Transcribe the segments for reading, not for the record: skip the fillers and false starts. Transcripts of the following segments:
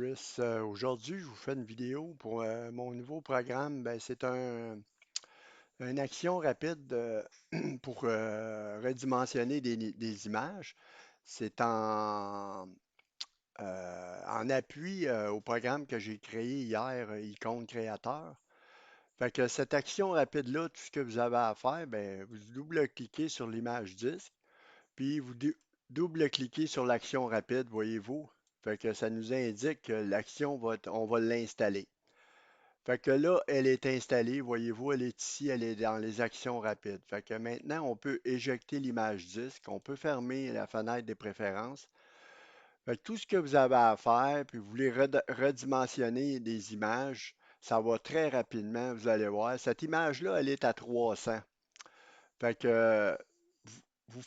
Chris, aujourd'hui, je vous fais une vidéo pour mon nouveau programme. Ben, c'est une action rapide pour redimensionner des images. C'est en appui au programme que j'ai créé hier, Icône Créateur. Fait que cette action rapide-là, tout ce que vous avez à faire, ben, vous double-cliquez sur l'image disque, puis vous double-cliquez sur l'action rapide, voyez-vous. Fait que ça nous indique que on va l'installer. Fait que là, elle est installée, voyez-vous, elle est ici, elle est dans les actions rapides. Fait que maintenant, on peut éjecter l'image disque, on peut fermer la fenêtre des préférences. Fait que tout ce que vous avez à faire, puis vous voulez redimensionner des images, ça va très rapidement, vous allez voir. Cette image-là, elle est à 300. Fait que vous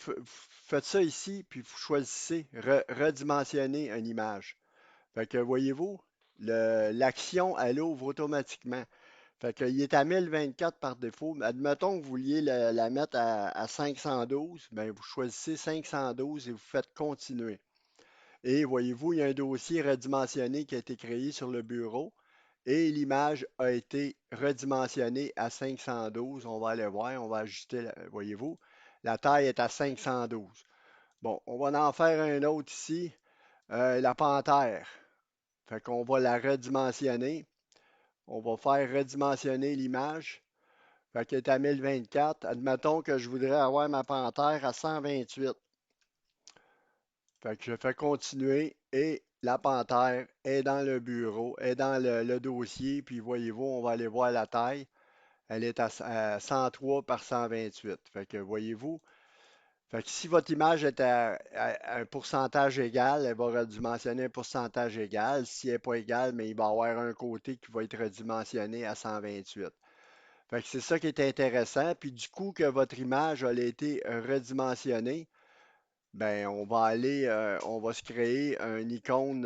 faites ça ici, puis vous choisissez redimensionner une image. Fait que voyez-vous, l'action, elle ouvre automatiquement. Fait qu'il est à 1024 par défaut. Admettons que vous vouliez la mettre à 512, ben vous choisissez 512 et vous faites continuer. Et voyez-vous, il y a un dossier redimensionné qui a été créé sur le bureau et l'image a été redimensionnée à 512. On va aller voir, on va ajuster, voyez-vous, la taille est à 512. Bon, on va en faire un autre ici, la panthère. Fait qu'on va la redimensionner. On va faire redimensionner l'image. Fait qu'elle est à 1024. Admettons que je voudrais avoir ma panthère à 128. Fait que je fais continuer et la panthère est dans le bureau, est dans le dossier. Puis voyez-vous, on va aller voir la taille. Elle est à 103 par 128. Fait que voyez-vous, fait que si votre image est à un pourcentage égal, elle va redimensionner un pourcentage égal. Si elle n'est pas égale, mais il va y avoir un côté qui va être redimensionné à 128. Fait que c'est ça qui est intéressant. Puis du coup que votre image a été redimensionnée, ben on va se créer un icône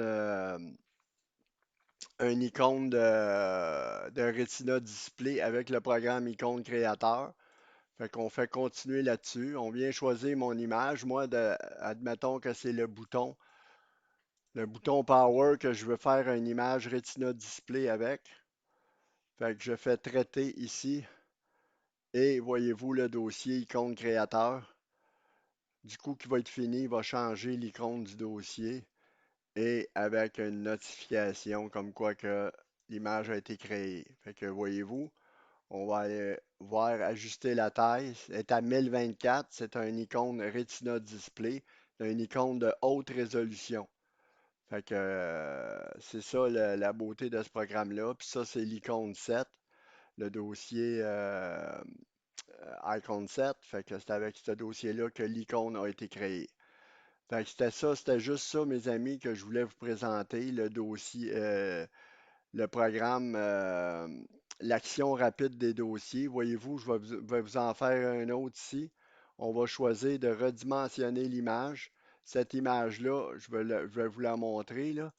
de Retina Display avec le programme Icône Créateur. Fait qu'on fait continuer là-dessus. On vient choisir mon image. Moi, admettons que c'est le bouton Power que je veux faire une image Retina Display avec. Fait que je fais traiter ici. Et voyez-vous le dossier icône créateur. Du coup, qui va être fini, il va changer l'icône du dossier et avec une notification comme quoi que l'image a été créée. Fait que voyez-vous, on va aller voir ajuster la taille. C'est à 1024, c'est un icône Retina Display, une icône de haute résolution. Fait que c'est ça la beauté de ce programme-là. Puis ça, c'est l'icône 7, le dossier Icon 7. Fait que c'est avec ce dossier-là que l'icône a été créée. Fait que c'était ça, c'était juste ça, mes amis, que je voulais vous présenter, le dossier, le programme, l'action rapide des dossiers. Voyez-vous, vais vous en faire un autre ici. On va choisir de redimensionner l'image. Cette image-là, je vais vous la montrer, là.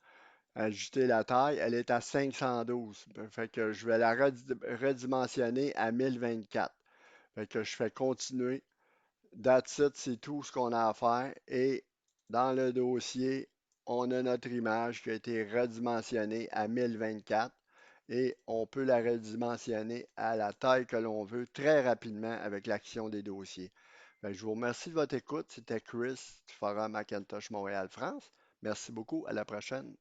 Ajuster la taille, elle est à 512. Fait que je vais la redimensionner à 1024. Fait que je fais continuer. That's it, c'est tout ce qu'on a à faire. Et dans le dossier, on a notre image qui a été redimensionnée à 1024 et on peut la redimensionner à la taille que l'on veut très rapidement avec l'action des dossiers. Fait que je vous remercie de votre écoute. C'était Chris du Forum Macintosh Montréal-France. Merci beaucoup. À la prochaine.